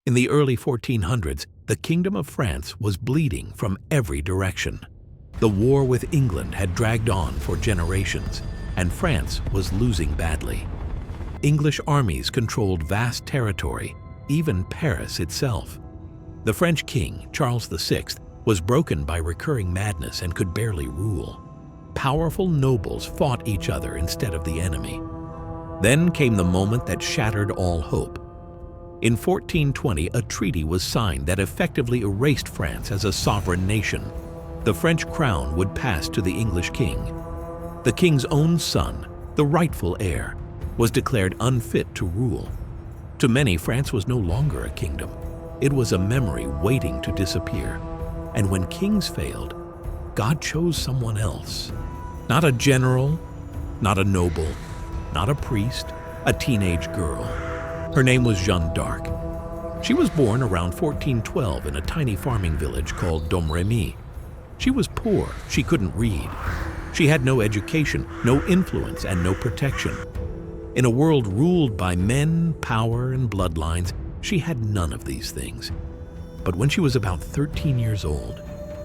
In the early 1400s, the Kingdom of France was bleeding from every direction. The war with England had dragged on for generations, and France was losing badly. English armies controlled vast territory, even Paris itself. The French king, Charles VI, was broken by recurring madness and could barely rule. Powerful nobles fought each other instead of the enemy. Then came the moment that shattered all hope. In 1420, a treaty was signed that effectively erased France as a sovereign nation. The French crown would pass to the English king. The king's own son, the rightful heir, was declared unfit to rule. To many, France was no longer a kingdom. It was a memory waiting to disappear. And when kings failed, God chose someone else. Not a general, not a noble, not a priest, a teenage girl. Her name was Jeanne d'Arc. She was born around 1412 in a tiny farming village called Domremy. She was poor, she couldn't read. She had no education, no influence, and no protection. In a world ruled by men, power, and bloodlines, she had none of these things. But when she was about 13 years old,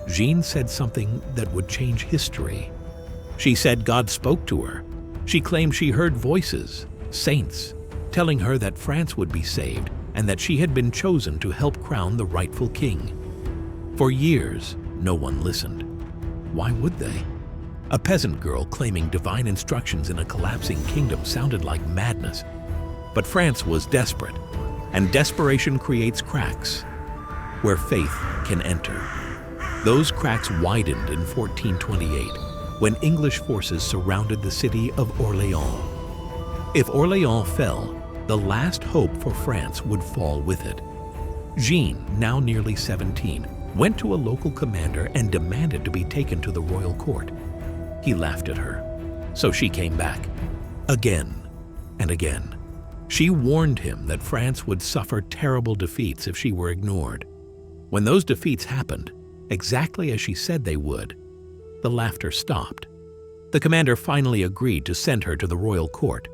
Jeanne said something that would change history. She said God spoke to her. She claimed she heard voices, saints, telling her that France would be saved and that she had been chosen to help crown the rightful king. For years, no one listened. Why would they? A peasant girl claiming divine instructions in a collapsing kingdom sounded like madness. But France was desperate, and desperation creates cracks where faith can enter. Those cracks widened in 1428 when English forces surrounded the city of Orléans. If Orléans fell, the last hope for France would fall with it. Jeanne, now nearly 17, went to a local commander and demanded to be taken to the royal court. He laughed at her, so she came back, again and again. She warned him that France would suffer terrible defeats if she were ignored. When those defeats happened, exactly as she said they would, the laughter stopped. The commander finally agreed to send her to the royal court.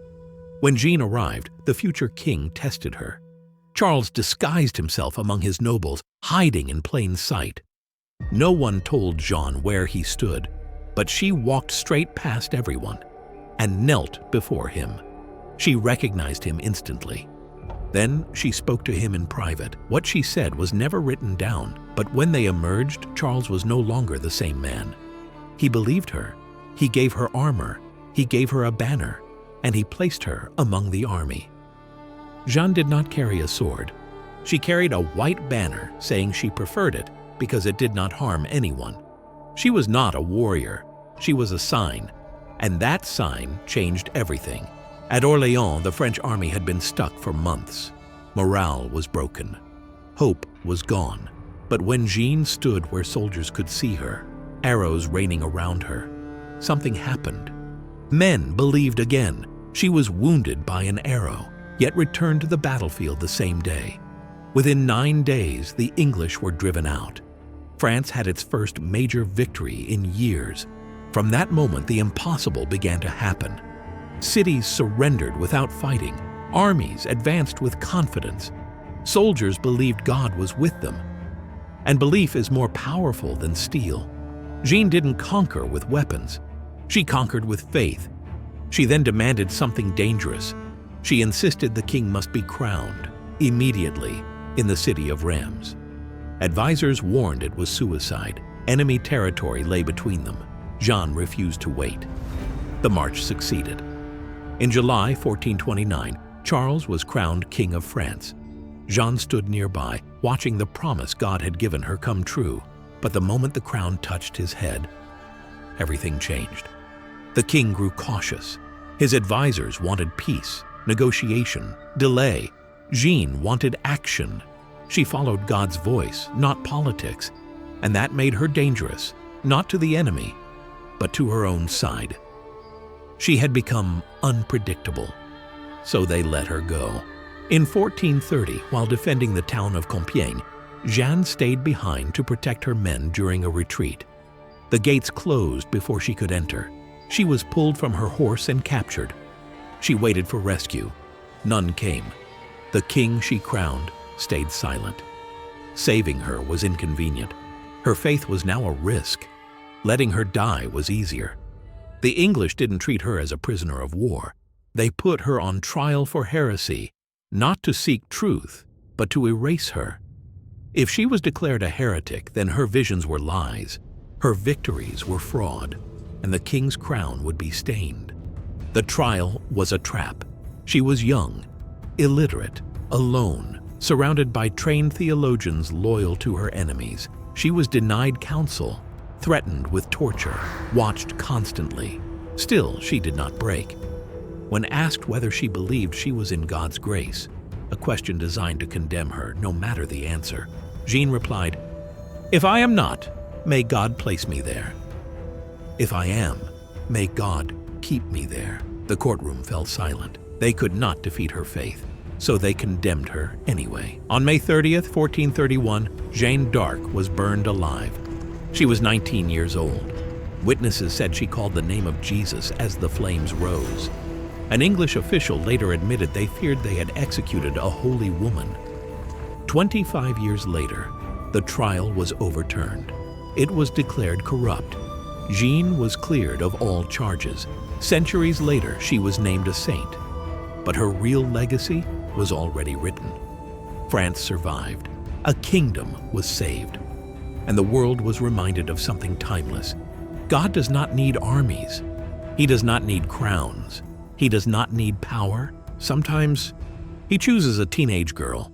When Jeanne arrived, the future king tested her. Charles disguised himself among his nobles, hiding in plain sight. No one told Jeanne where he stood, but she walked straight past everyone and knelt before him. She recognized him instantly. Then she spoke to him in private. What she said was never written down, but when they emerged, Charles was no longer the same man. He believed her. He gave her armor. He gave her a banner, and he placed her among the army. Jeanne did not carry a sword. She carried a white banner saying she preferred it because it did not harm anyone. She was not a warrior. She was a sign, and that sign changed everything. At Orléans, the French army had been stuck for months. Morale was broken. Hope was gone. But when Jeanne stood where soldiers could see her, arrows raining around her, something happened. Men believed again. She was wounded by an arrow, yet returned to the battlefield the same day. Within 9 days, the English were driven out. France had its first major victory in years. From that moment, the impossible began to happen. Cities surrendered without fighting. Armies advanced with confidence. Soldiers believed God was with them. And belief is more powerful than steel. Jeanne didn't conquer with weapons. She conquered with faith. She then demanded something dangerous. She insisted the king must be crowned, immediately, in the city of Reims. Advisors warned it was suicide. Enemy territory lay between them. Jeanne refused to wait. The march succeeded. In July 1429, Charles was crowned King of France. Jeanne stood nearby, watching the promise God had given her come true. But the moment the crown touched his head, everything changed. The king grew cautious. His advisors wanted peace, negotiation, delay. Jeanne wanted action. She followed God's voice, not politics, and that made her dangerous, not to the enemy, but to her own side. She had become unpredictable, so they let her go. In 1430, while defending the town of Compiègne, Jeanne stayed behind to protect her men during a retreat. The gates closed before she could enter. She was pulled from her horse and captured. She waited for rescue. None came. The king she crowned stayed silent. Saving her was inconvenient. Her faith was now a risk. Letting her die was easier. The English didn't treat her as a prisoner of war. They put her on trial for heresy, not to seek truth, but to erase her. If she was declared a heretic, then her visions were lies, her victories were fraud, and the king's crown would be stained. The trial was a trap. She was young, illiterate, alone, surrounded by trained theologians loyal to her enemies. She was denied counsel, threatened with torture, watched constantly. Still, she did not break. When asked whether she believed she was in God's grace, a question designed to condemn her no matter the answer, Jeanne replied, "If I am not, may God place me there. If I am, may God keep me there." The courtroom fell silent. They could not defeat her faith, so they condemned her anyway. On May 30th, 1431, Jeanne d'Arc was burned alive. She was 19 years old. Witnesses said she called the name of Jesus as the flames rose. An English official later admitted they feared they had executed a holy woman. 25 years later, the trial was overturned. It was declared corrupt. Jeanne was cleared of all charges. Centuries later, she was named a saint. But her real legacy was already written. France survived. A kingdom was saved. And the world was reminded of something timeless. God does not need armies. He does not need crowns. He does not need power. Sometimes he chooses a teenage girl